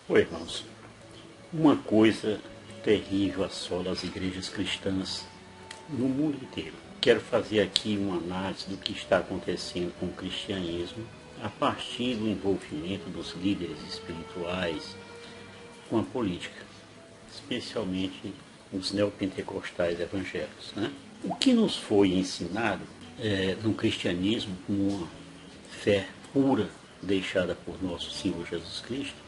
Oi, irmãos, uma coisa terrível assola as igrejas cristãs no mundo inteiro. Quero fazer aqui uma análise do que está acontecendo com o cristianismo a partir do envolvimento dos líderes espirituais com a política, especialmente os neopentecostais evangélicos, né? O que nos foi ensinado no cristianismo, com uma fé pura deixada por nosso Senhor Jesus Cristo,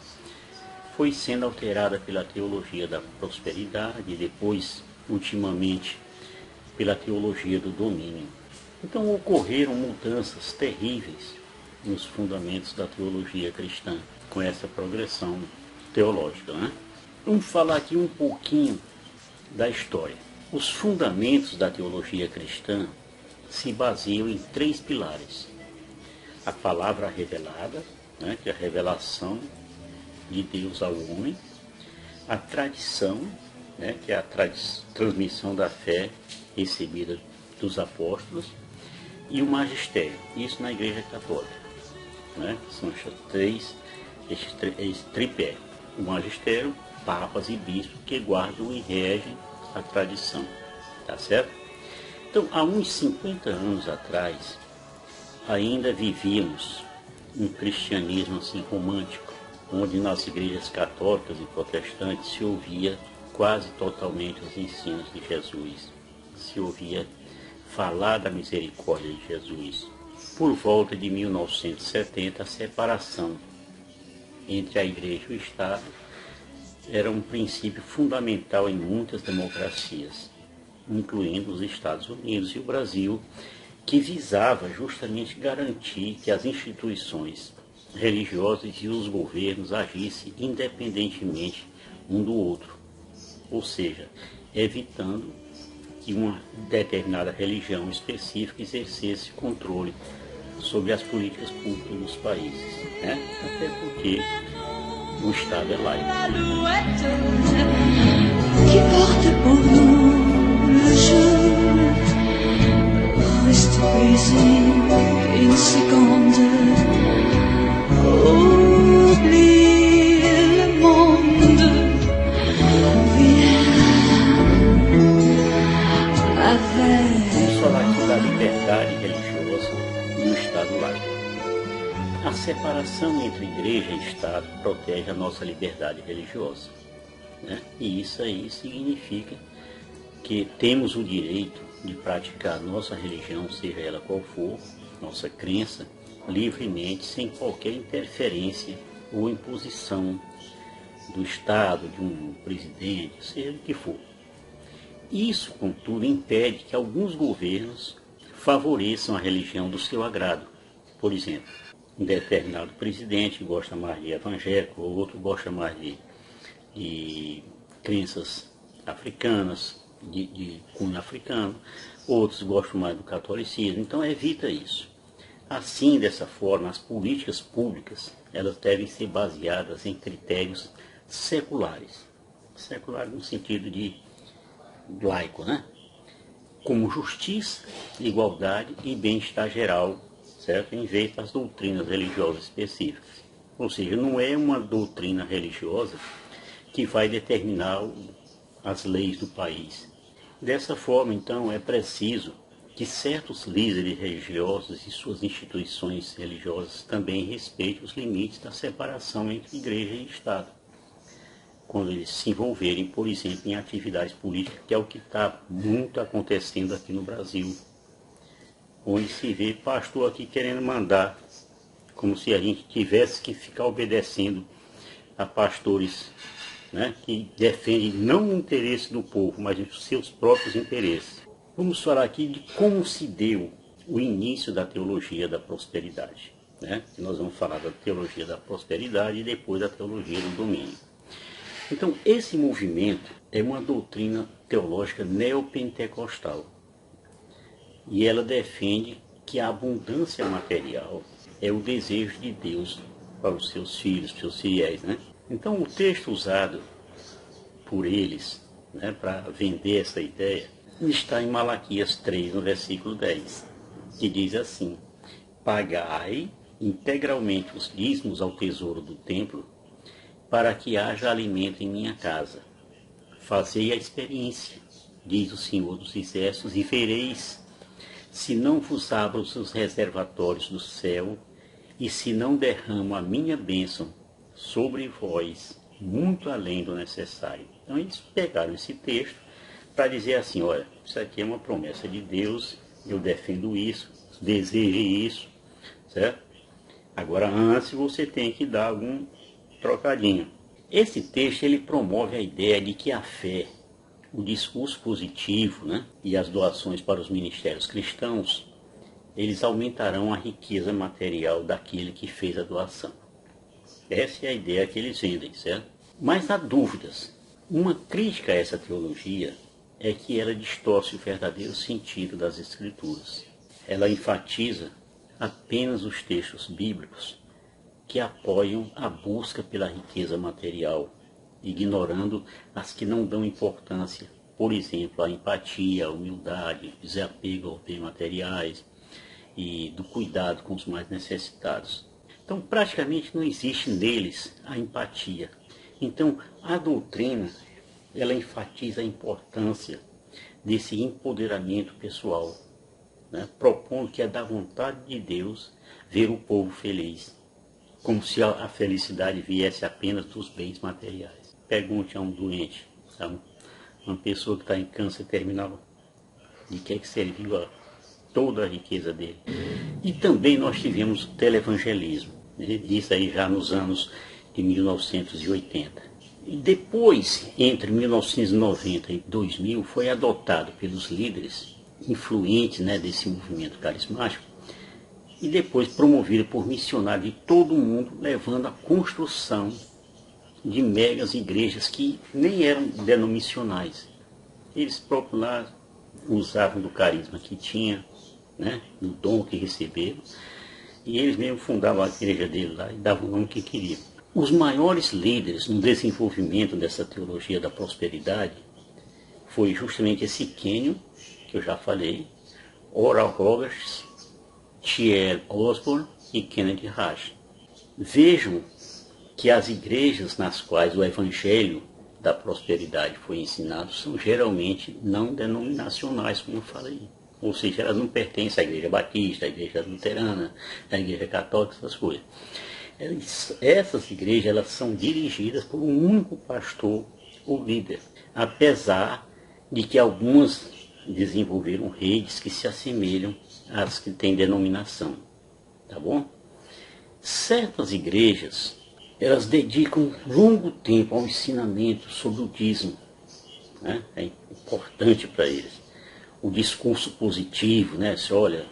foi sendo alterada pela teologia da prosperidade e depois, ultimamente, pela teologia do domínio. Então ocorreram mudanças terríveis nos fundamentos da teologia cristã, com essa progressão teológica, né? Vamos falar aqui um pouquinho da história. Os fundamentos da teologia cristã se baseiam em três pilares. A palavra revelada, né, que é a revelação de Deus ao homem, a tradição, né, que é a transmissão da fé recebida dos apóstolos, e o magistério, isso na Igreja Católica, né? São esse tripé, o magistério, papas e bispos que guardam e regem a tradição, tá certo? Então, há uns 50 anos atrás, ainda vivíamos um cristianismo assim romântico, onde nas igrejas católicas e protestantes se ouvia quase totalmente os ensinos de Jesus, se ouvia falar da misericórdia de Jesus. Por volta de 1970, a separação entre a igreja e o Estado era um princípio fundamental em muitas democracias, incluindo os Estados Unidos e o Brasil, que visava justamente garantir que as instituições religiosas e os governos agissem independentemente um do outro, ou seja, evitando que uma determinada religião específica exercesse controle sobre as políticas públicas dos países, né? Até porque o Estado é laico. Qui porte pour nous le jour, reste brisé une seconde, oublie le monde, viens avec. Vamos falar aqui da liberdade religiosa e o Estado laico. A separação entre igreja e Estado protege a nossa liberdade religiosa, né? E isso aí significa que temos o direito de praticar nossa religião, seja ela qual for, nossa crença, livremente, sem qualquer interferência ou imposição do Estado, de um presidente, seja o que for. Isso, contudo, impede que alguns governos favoreçam a religião do seu agrado. Por exemplo, um determinado presidente gosta mais de evangélico, ou outro gosta mais de crenças africanas, de cunho africano, outros gostam mais do catolicismo, então evita isso. Assim, dessa forma, as políticas públicas, elas devem ser baseadas em critérios seculares. Seculares no sentido de laico, né? Como justiça, igualdade e bem-estar geral, certo? Em vez das doutrinas religiosas específicas. Ou seja, não é uma doutrina religiosa que vai determinar as leis do país. Dessa forma, então, é preciso que certos líderes religiosos e suas instituições religiosas também respeitem os limites da separação entre igreja e Estado, quando eles se envolverem, por exemplo, em atividades políticas, que é o que está muito acontecendo aqui no Brasil, onde se vê pastor aqui querendo mandar, como se a gente tivesse que ficar obedecendo a pastores, né, que defendem não o interesse do povo, mas os seus próprios interesses. Vamos falar aqui de como se deu o início da teologia da prosperidade, né? Nós vamos falar da teologia da prosperidade e depois da teologia do domínio. Então, esse movimento é uma doutrina teológica neopentecostal. E ela defende que a abundância material é o desejo de Deus para os seus filhos, para os seus fiéis, né? Então, o texto usado por eles, né, para vender essa ideia está em Malaquias 3, no versículo 10, que diz assim: pagai integralmente os dízimos ao tesouro do templo para que haja alimento em minha casa. Fazei a experiência, diz o Senhor dos Exércitos, e vereis, se não vos abro os reservatórios do céu, e se não derramo a minha bênção sobre vós, muito além do necessário. Então eles pegaram esse texto para dizer assim, olha, isso aqui é uma promessa de Deus, eu defendo isso, deseje isso, certo? Agora antes você tem que dar algum trocadinho. Esse texto ele promove a ideia de que a fé, o discurso positivo, né, e as doações para os ministérios cristãos, eles aumentarão a riqueza material daquele que fez a doação. Essa é a ideia que eles vendem, certo? Mas há dúvidas. Uma crítica a essa teologia é que ela distorce o verdadeiro sentido das Escrituras. Ela enfatiza apenas os textos bíblicos que apoiam a busca pela riqueza material, ignorando as que não dão importância, por exemplo, a empatia, a humildade, o desapego aos bens materiais e do cuidado com os mais necessitados. Então, praticamente não existe neles a empatia. Então, a doutrina, ela enfatiza a importância desse empoderamento pessoal, né, propondo que é da vontade de Deus ver o povo feliz, como se a felicidade viesse apenas dos bens materiais. Pergunte a um doente, a uma pessoa que está em câncer terminal, de que serviu toda a riqueza dele. E também nós tivemos o televangelismo, né, isso aí já nos anos de 1980. E depois, entre 1990 e 2000, foi adotado pelos líderes influentes, né, desse movimento carismático, e depois promovido por missionários de todo o mundo, levando à construção de megas igrejas que nem eram denominacionais. Eles próprios lá usavam do carisma que tinha, né, do dom que receberam, e eles mesmo fundavam a igreja dele lá e davam o nome que queriam. Os maiores líderes no desenvolvimento dessa teologia da prosperidade foi justamente esse Kenyon, que eu já falei, Oral Roberts, T.L. Osborne e Kennedy Hagin. Vejam que as igrejas nas quais o evangelho da prosperidade foi ensinado são geralmente não denominacionais, como eu falei. Ou seja, elas não pertencem à igreja batista, à igreja luterana, à igreja católica, essas coisas. Essas igrejas elas são dirigidas por um único pastor ou líder, apesar de que algumas desenvolveram redes que se assemelham às que têm denominação, tá bom? Certas igrejas, elas dedicam longo tempo ao ensinamento sobre o dízimo, né? É importante para eles. O discurso positivo, né? Se olha,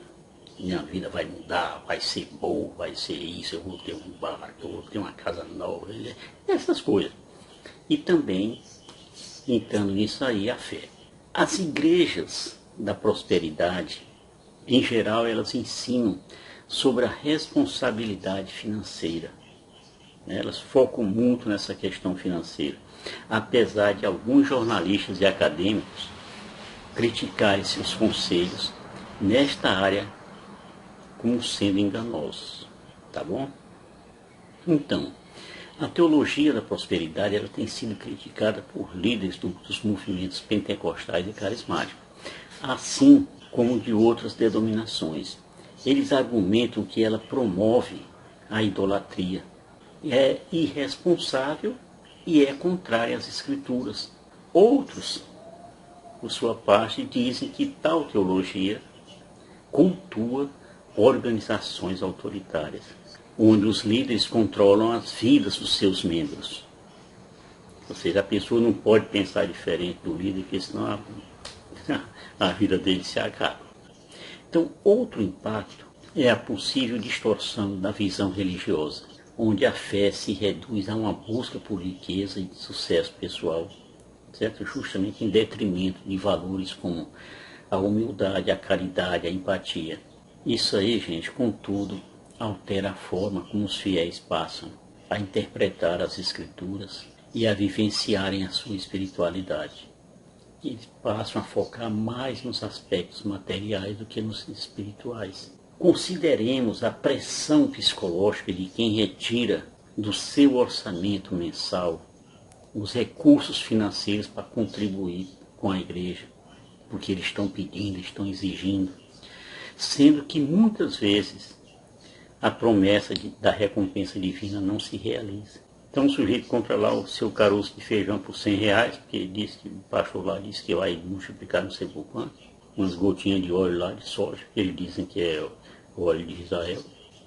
minha vida vai mudar, vai ser boa, vai ser isso, eu vou ter um barco, eu vou ter uma casa nova, essas coisas. E também, entrando nisso aí, a fé. As igrejas da prosperidade, em geral, elas ensinam sobre a responsabilidade financeira. Elas focam muito nessa questão financeira, apesar de alguns jornalistas e acadêmicos criticarem seus conselhos nesta área como sendo enganosos, tá bom? Então, a teologia da prosperidade ela tem sido criticada por líderes dos movimentos pentecostais e carismáticos, assim como de outras denominações. Eles argumentam que ela promove a idolatria, é irresponsável e é contrária às Escrituras. Outros, por sua parte, dizem que tal teologia cultua organizações autoritárias, onde os líderes controlam as vidas dos seus membros. Ou seja, a pessoa não pode pensar diferente do líder, porque senão a vida dele se acaba. Então, outro impacto é a possível distorção da visão religiosa, onde a fé se reduz a uma busca por riqueza e sucesso pessoal, certo? Justamente em detrimento de valores como a humildade, a caridade, a empatia. Isso aí, gente, contudo, altera a forma como os fiéis passam a interpretar as Escrituras e a vivenciarem a sua espiritualidade. Eles passam a focar mais nos aspectos materiais do que nos espirituais. Consideremos a pressão psicológica de quem retira do seu orçamento mensal os recursos financeiros para contribuir com a igreja, porque eles estão pedindo, estão exigindo, sendo que muitas vezes a promessa da recompensa divina não se realiza. Então o sujeito compra lá o seu caroço de feijão por R$100, porque ele disse que o pastor lá disse que vai multiplicar não sei por quanto, umas gotinhas de óleo lá de soja, eles dizem que é o óleo de Israel.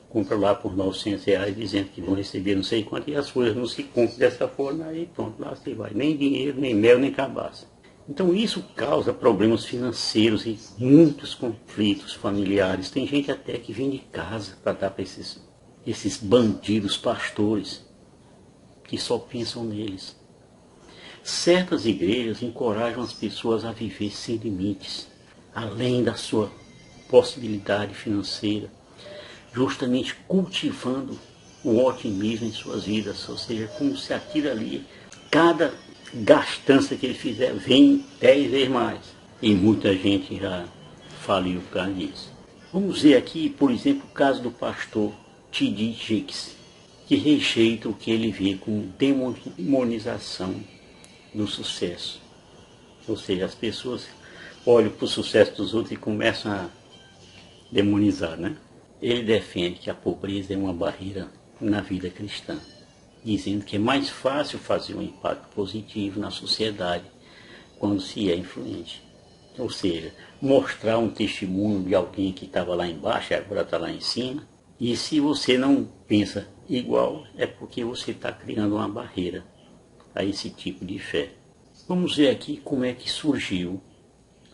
Compra lá por R$900 dizendo que vão receber não sei quanto, e as coisas não se cumprem dessa forma, aí pronto, lá você vai. Nem dinheiro, nem mel, nem cabaça. Então isso causa problemas financeiros e muitos conflitos familiares. Tem gente até que vem de casa para dar para esses bandidos pastores que só pensam neles. Certas igrejas encorajam as pessoas a viver sem limites, além da sua possibilidade financeira, justamente cultivando o otimismo em suas vidas, ou seja, como se aquilo ali, cada gastança que ele fizer, vem 10 vezes mais. E muita gente já faliu por causa disso. Vamos ver aqui, por exemplo, o caso do pastor T.D. Jakes, que rejeita o que ele vê como demonização do sucesso. Ou seja, as pessoas olham para o sucesso dos outros e começam a demonizar, né? Ele defende que a pobreza é uma barreira na vida cristã, dizendo que é mais fácil fazer um impacto positivo na sociedade quando se é influente. Ou seja, mostrar um testemunho de alguém que estava lá embaixo e agora está lá em cima. E se você não pensa igual, é porque você está criando uma barreira a esse tipo de fé. Vamos ver aqui como é que surgiu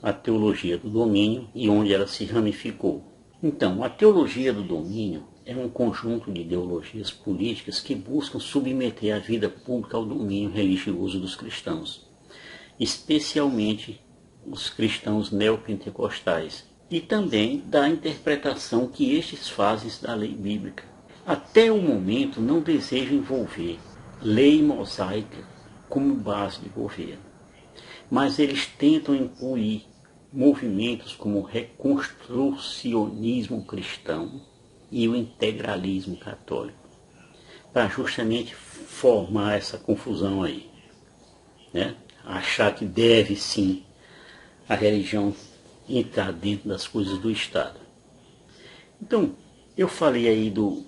a teologia do domínio e onde ela se ramificou. Então, a teologia do domínio é um conjunto de ideologias políticas que buscam submeter a vida pública ao domínio religioso dos cristãos, especialmente os cristãos neopentecostais, e também da interpretação que estes fazem da lei bíblica. Até o momento não desejam envolver lei mosaica como base de governo, mas eles tentam incluir movimentos como o reconstrucionismo cristão e o integralismo católico, para justamente formar essa confusão aí, né? Achar que deve sim a religião entrar dentro das coisas do Estado. Então, eu falei aí do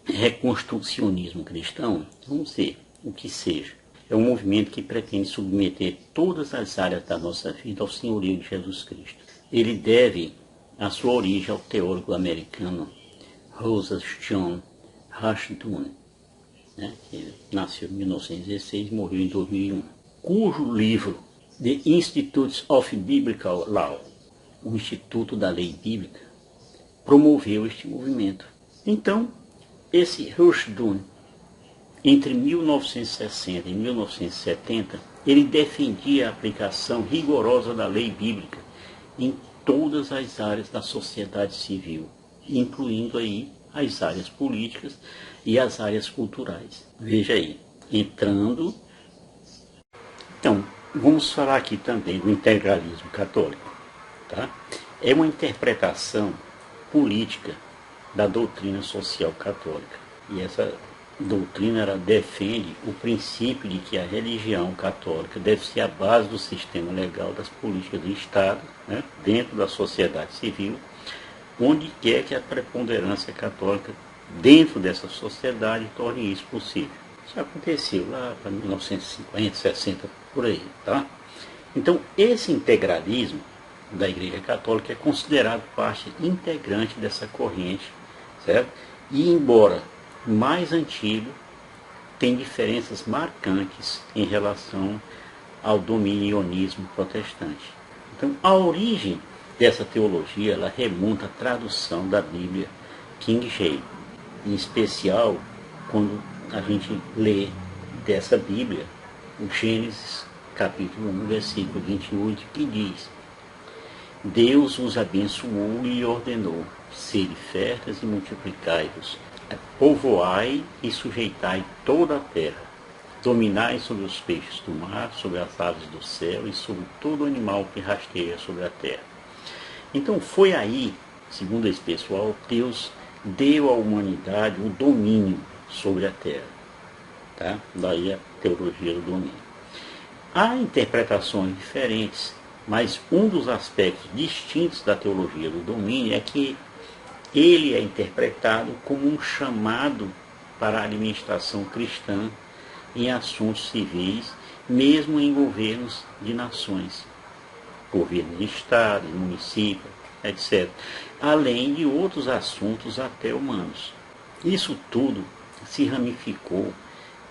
reconstrucionismo cristão, vamos ver o que seja. É um movimento que pretende submeter todas as áreas da nossa vida ao senhorio de Jesus Cristo. Ele deve a sua origem ao teólogo americano Rosa John Rushdoony, né, que nasceu em 1916 e morreu em 2001, cujo livro The Institutes of Biblical Law, o Instituto da Lei Bíblica, promoveu este movimento. Então, esse Rushdoony, entre 1960 e 1970, ele defendia a aplicação rigorosa da lei bíblica em todas as áreas da sociedade civil, incluindo aí as áreas políticas e as áreas culturais. Veja aí, entrando. Então, vamos falar aqui também do integralismo católico. Tá? É uma interpretação política da doutrina social católica. E essa doutrina ela defende o princípio de que a religião católica deve ser a base do sistema legal das políticas do Estado, né, dentro da sociedade civil, onde quer que a preponderância católica dentro dessa sociedade torne isso possível. Isso aconteceu lá para 1950, 60, por aí. Tá? Então, esse integralismo da Igreja Católica é considerado parte integrante dessa corrente, certo? E embora mais antigo, tem diferenças marcantes em relação ao dominionismo protestante. Então, a origem dessa teologia ela remonta à tradução da Bíblia King James, em especial quando a gente lê dessa Bíblia o Gênesis capítulo 1, versículo 28, que diz: Deus os abençoou e ordenou, sede férteis e multiplicai-vos, povoai e sujeitai toda a terra, dominai sobre os peixes do mar, sobre as aves do céu e sobre todo animal que rasteja sobre a terra. Então foi aí, segundo esse pessoal, Deus deu à humanidade o domínio sobre a terra. Tá? Daí a teologia do domínio. Há interpretações diferentes, mas um dos aspectos distintos da teologia do domínio é que ele é interpretado como um chamado para a administração cristã em assuntos civis, mesmo em governos de nações, governos de estados, municípios, etc., além de outros assuntos até humanos. Isso tudo se ramificou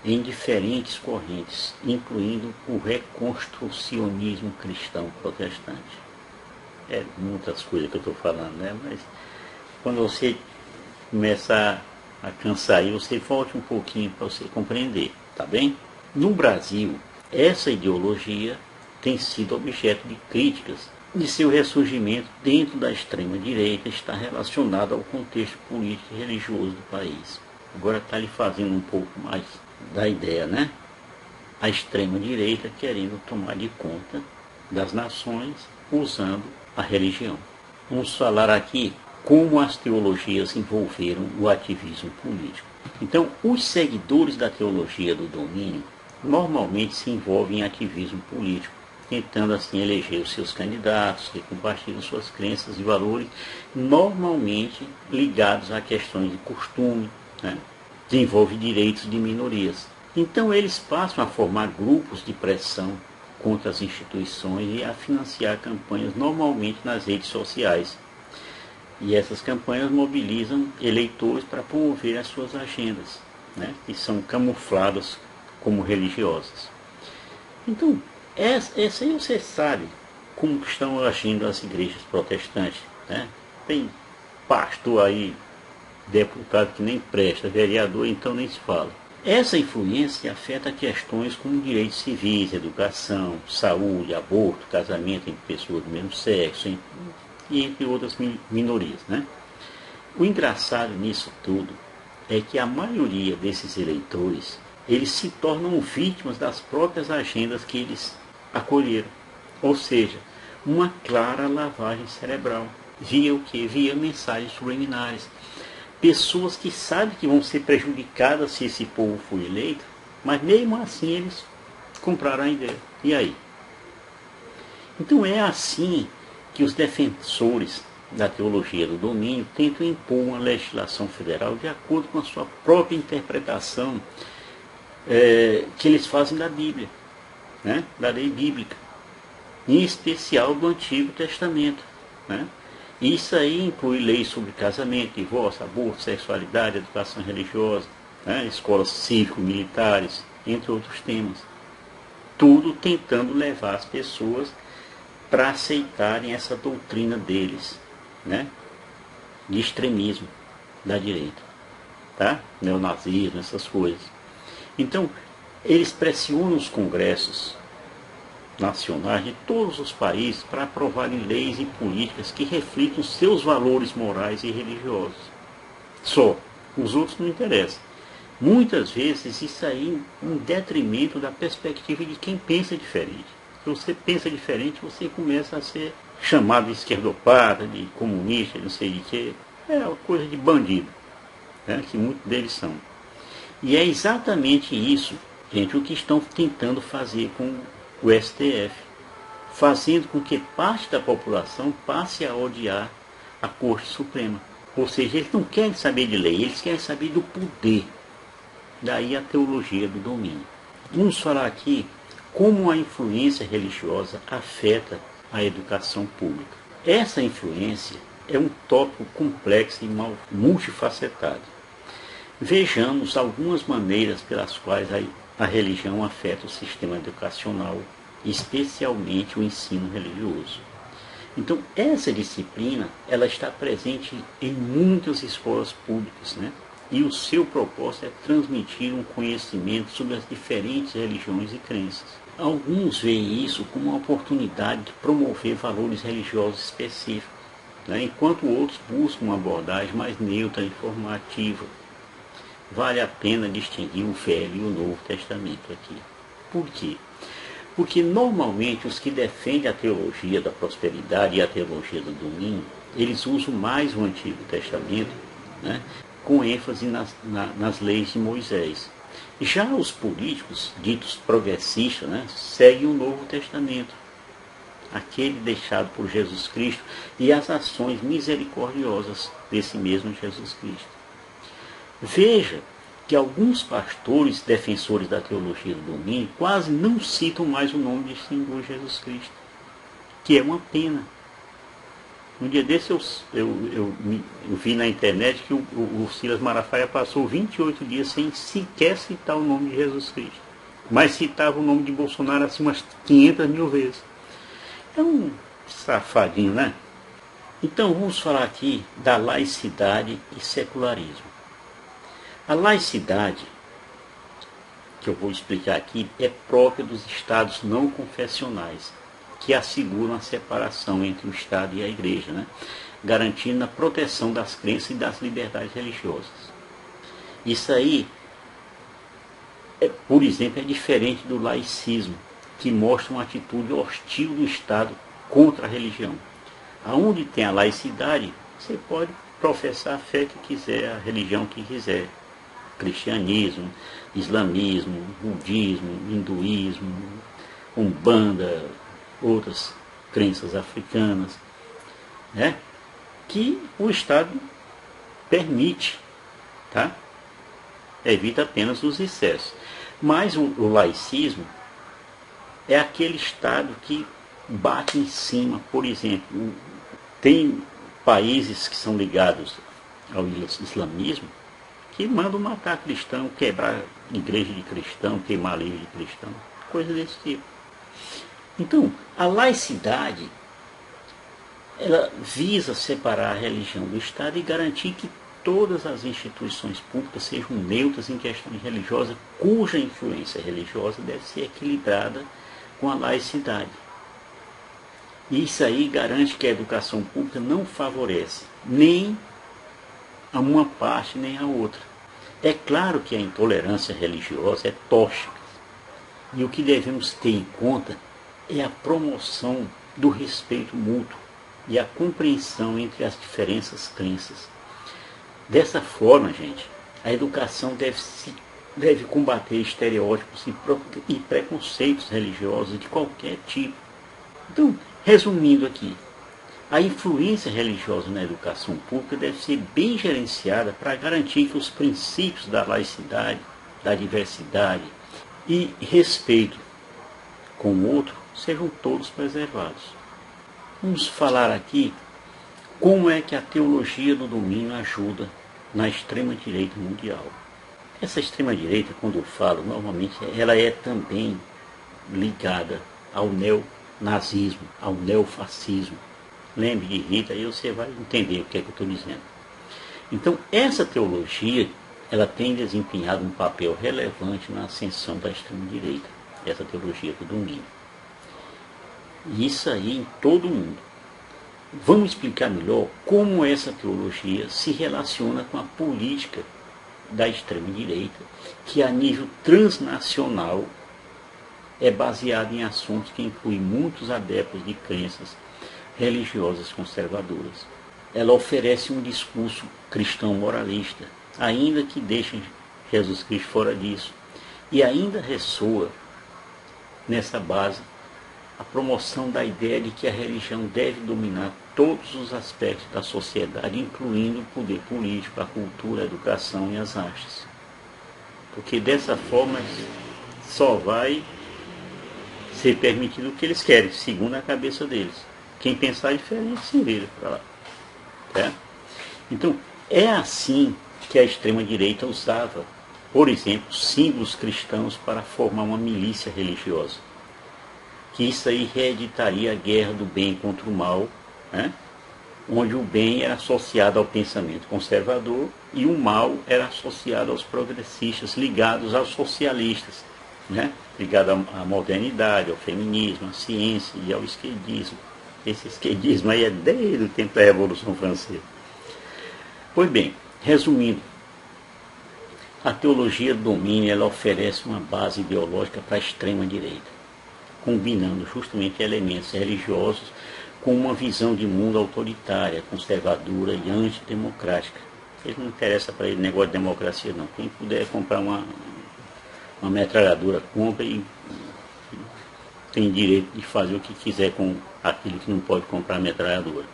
em diferentes correntes, incluindo o reconstrucionismo cristão protestante. É muitas coisas que eu estou falando, né? Mas quando você começar a cansar aí, você volte um pouquinho para você compreender, tá bem? No Brasil, essa ideologia tem sido objeto de críticas e seu ressurgimento dentro da extrema-direita está relacionado ao contexto político e religioso do país. Agora está lhe fazendo um pouco mais da ideia, né? A extrema-direita querendo tomar de conta das nações usando a religião. Vamos falar aqui como as teologias envolveram o ativismo político. Então, os seguidores da teologia do domínio normalmente se envolvem em ativismo político, tentando assim eleger os seus candidatos que compartilham suas crenças e valores, normalmente ligados a questões de costume, né? Desenvolve direitos de minorias. Então eles passam a formar grupos de pressão contra as instituições e a financiar campanhas normalmente nas redes sociais. E essas campanhas mobilizam eleitores para promover as suas agendas, né? Que são camufladas como religiosas. Então, essa aí você sabe como estão agindo as igrejas protestantes, né? Tem pastor aí, deputado que nem presta, vereador, então nem se fala. Essa influência afeta questões como direitos civis, educação, saúde, aborto, casamento entre pessoas do mesmo sexo, e entre outras minorias, né? O engraçado nisso tudo é que a maioria desses eleitores, eles se tornam vítimas das próprias agendas que eles acolheram. Ou seja, uma clara lavagem cerebral. Via o quê? Via mensagens subliminares. Pessoas que sabem que vão ser prejudicadas se esse povo for eleito, mas mesmo assim eles compraram a ideia. E aí? Então é assim que os defensores da teologia do domínio tentam impor uma legislação federal de acordo com a sua própria interpretação que eles fazem da Bíblia, né? Da lei bíblica, em especial do Antigo Testamento, né? Isso aí inclui leis sobre casamento, divórcio, aborto, sexualidade, educação religiosa, né? Escolas cívico-militares, entre outros temas. Tudo tentando levar as pessoas para aceitarem essa doutrina deles, né? De extremismo da direita, tá? Neonazismo, essas coisas. Então, eles pressionam os congressos nacionais de todos os países para aprovarem leis e políticas que reflitam seus valores morais e religiosos. Só, os outros não interessam. Muitas vezes isso aí em detrimento da perspectiva de quem pensa diferente. Se você pensa diferente, você começa a ser chamado de esquerdopata, de comunista, não sei de quê. É uma coisa de bandido, né, que muitos deles são. E é exatamente isso, gente, o que estão tentando fazer com o STF, fazendo com que parte da população passe a odiar a Corte Suprema. Ou seja, eles não querem saber de lei, eles querem saber do poder. Daí a teologia do domínio. Vamos falar aqui como a influência religiosa afeta a educação pública. Essa influência é um tópico complexo e multifacetado. Vejamos algumas maneiras pelas quais a religião afeta o sistema educacional, especialmente o ensino religioso. Então, essa disciplina, ela está presente em muitas escolas públicas, né? E o seu propósito é transmitir um conhecimento sobre as diferentes religiões e crenças. Alguns veem isso como uma oportunidade de promover valores religiosos específicos, né? Enquanto outros buscam uma abordagem mais neutra e informativa. Vale a pena distinguir o Velho e o Novo Testamento aqui. Por quê? Porque normalmente os que defendem a teologia da prosperidade e a teologia do domínio, eles usam mais o Antigo Testamento, né, com ênfase nas leis de Moisés. Já os políticos, ditos progressistas, né, seguem o Novo Testamento, aquele deixado por Jesus Cristo, e as ações misericordiosas desse mesmo Jesus Cristo. Veja que alguns pastores defensores da teologia do domínio quase não citam mais o nome de Senhor Jesus Cristo, que é uma pena. Um dia desse eu vi na internet que o Silas Malafaia passou 28 dias sem sequer citar o nome de Jesus Cristo, mas citava o nome de Bolsonaro assim umas 500 mil vezes. É um safadinho, né? Então vamos falar aqui da laicidade e secularismo. A laicidade, que eu vou explicar aqui, é própria dos estados não confessionais, que asseguram a separação entre o Estado e a Igreja, né? Garantindo a proteção das crenças e das liberdades religiosas. Isso aí, por exemplo, é diferente do laicismo, que mostra uma atitude hostil do Estado contra a religião. Aonde tem a laicidade, você pode professar a fé que quiser, a religião que quiser. Cristianismo, islamismo, budismo, hinduísmo, umbanda, outras crenças africanas, né, que o Estado permite, tá? Evita apenas os excessos. Mas o laicismo é aquele Estado que bate em cima. Por exemplo, tem países que são ligados ao islamismo que mandam matar cristão, quebrar igreja de cristão, queimar livro de cristão, coisa desse tipo. Então, a laicidade, ela visa separar a religião do Estado e garantir que todas as instituições públicas sejam neutras em questões religiosas, cuja influência religiosa deve ser equilibrada com a laicidade. E isso aí garante que a educação pública não favorece nem a uma parte nem a outra. É claro que a intolerância religiosa é tóxica. E o que devemos ter em conta é a promoção do respeito mútuo e a compreensão entre as diferentes crenças. Dessa forma, gente, a educação deve combater estereótipos e preconceitos religiosos de qualquer tipo. Então, resumindo aqui, a influência religiosa na educação pública deve ser bem gerenciada para garantir que os princípios da laicidade, da diversidade e respeito com o outro sejam todos preservados. Vamos falar aqui como é que a teologia do domínio ajuda na extrema-direita mundial. Essa extrema-direita, quando eu falo, normalmente ela é também ligada ao neonazismo, ao neofascismo. Lembre de Hitler, aí você vai entender o que é que eu estou dizendo. Então, essa teologia, ela tem desempenhado um papel relevante na ascensão da extrema-direita, essa teologia do domínio. E isso aí em todo o mundo. Vamos explicar melhor como essa teologia se relaciona com a política da extrema-direita, que a nível transnacional é baseada em assuntos que incluem muitos adeptos de crenças religiosas conservadoras. Ela oferece um discurso cristão moralista, ainda que deixe Jesus Cristo fora disso, e ainda ressoa nessa base a promoção da ideia de que a religião deve dominar todos os aspectos da sociedade, incluindo o poder político, a cultura, a educação e as artes. Porque dessa forma só vai ser permitido o que eles querem, segundo a cabeça deles. Quem pensar diferente se vira para lá. Tá? Então, é assim que a extrema-direita usava, por exemplo, símbolos cristãos para formar uma milícia religiosa. Que isso aí reeditaria a guerra do bem contra o mal, né? Onde o bem era associado ao pensamento conservador e o mal era associado aos progressistas, ligados aos socialistas, né? Ligado à modernidade, ao feminismo, à ciência e ao esquerdismo. Esse esquerdismo aí é desde o tempo da Revolução Francesa. Pois bem, resumindo, a teologia do domínio ela oferece uma base ideológica para a extrema-direita, combinando justamente elementos religiosos com uma visão de mundo autoritária, conservadora e antidemocrática, Ele não interessa para ele negócio de democracia não. Quem puder comprar uma metralhadora, compra e tem direito de fazer o que quiser com aquilo que não pode comprar metralhadora.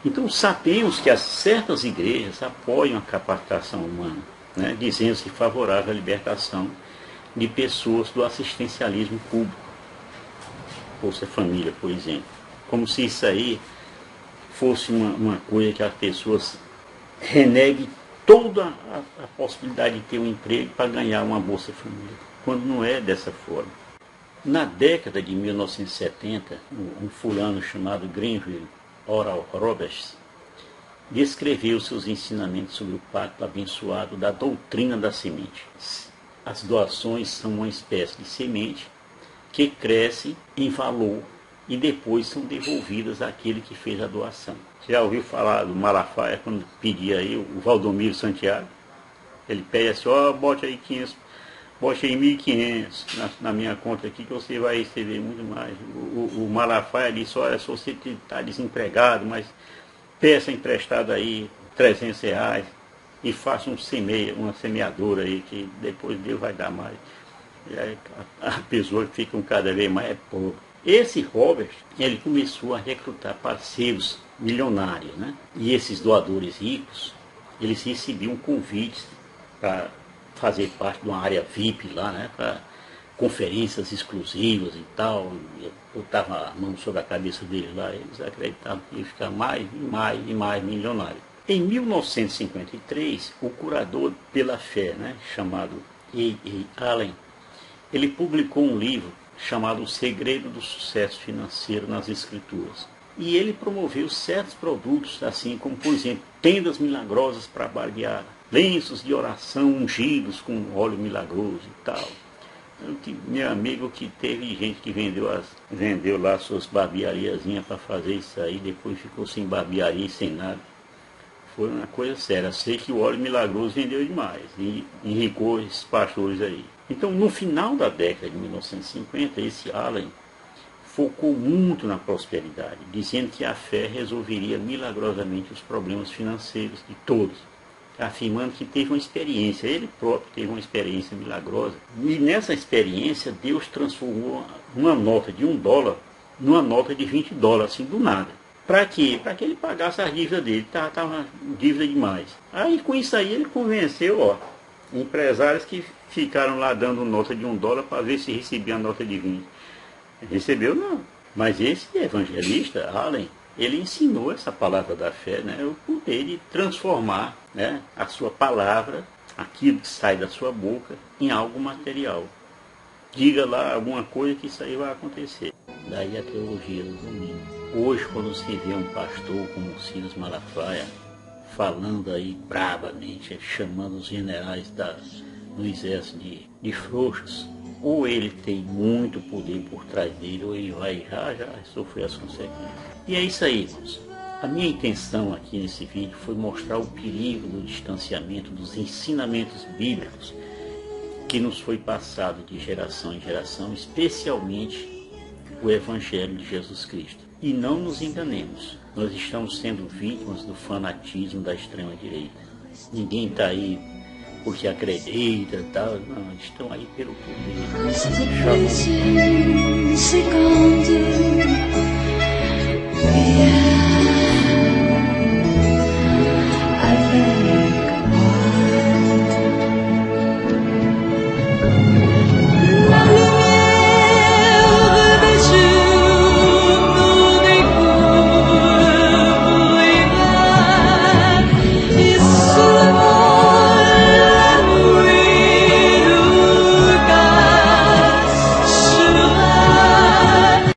Então sabemos que certas igrejas apoiam a capacitação humana, né, dizendo-se favorável à libertação de pessoas do assistencialismo público, Bolsa Família, por exemplo. Como se isso aí fosse uma coisa que as pessoas reneguem toda a possibilidade de ter um emprego para ganhar uma Bolsa Família, quando não é dessa forma. Na década de 1970, um fulano chamado Grenville Oral Roberts descreveu seus ensinamentos sobre o pacto abençoado da doutrina da semente. As doações são uma espécie de semente que cresce em valor e depois são devolvidas àquele que fez a doação. Você já ouviu falar do Malafaia quando pedia aí o Valdomiro Santiago? Ele pede assim, bote aí 500, bote aí 1.500 na minha conta aqui que você vai receber muito mais. O Malafaia disse, olha, se você está desempregado, mas peça emprestado aí R$300 e faça uma semeadora aí que depois Deus vai dar mais. E aí a pessoa fica cada vez mais pobre. Esse Robert, ele começou a recrutar parceiros milionários, né? E esses doadores ricos, eles recebiam convites para fazer parte de uma área VIP lá, né? Para conferências exclusivas e tal. Eu botava a mão sobre a cabeça deles lá, eles acreditavam que ia ficar mais e mais milionário. Em 1953, o curador pela fé, né? Chamado A.A. Allen, ele publicou um livro chamado O Segredo do Sucesso Financeiro nas Escrituras. E ele promoveu certos produtos, assim como, por exemplo, tendas milagrosas para barbear, lenços de oração ungidos com óleo milagroso e tal. Meu amigo que teve gente que vendeu lá suas barbeariazinhas para fazer isso aí, depois ficou sem barbearia e sem nada. Foi uma coisa séria. Sei que o óleo milagroso vendeu demais e enricou esses pastores aí. Então, no final da década de 1950, esse Allen focou muito na prosperidade, dizendo que a fé resolveria milagrosamente os problemas financeiros de todos, afirmando que teve uma experiência, ele próprio teve uma experiência milagrosa. E nessa experiência, Deus transformou uma nota de $1 numa nota de $20, assim, do nada. Para quê? Para que ele pagasse as dívidas dele, estava dívida demais. Aí, com isso aí, ele convenceu, empresários que ficaram lá dando nota de $1 para ver se recebia a nota de 20. Recebeu não. Mas esse evangelista, Allen, ele ensinou essa palavra da fé, né, o poder de transformar, né, a sua palavra, aquilo que sai da sua boca, em algo material. Diga lá alguma coisa que isso aí vai acontecer. Daí a teologia do domingo. Hoje, quando se vê um pastor como o Silas Malafaia, falando aí bravamente, chamando os generais do exército de frouxos, ou ele tem muito poder por trás dele, ou ele vai já sofrer as consequências. E é isso aí, irmãos. A minha intenção aqui nesse vídeo foi mostrar o perigo do distanciamento dos ensinamentos bíblicos que nos foi passado de geração em geração, especialmente o Evangelho de Jesus Cristo. E não nos enganemos, nós estamos sendo vítimas do fanatismo da extrema-direita. Ninguém está aí porque acredita e tal, não, estão aí pelo poder. Chamam.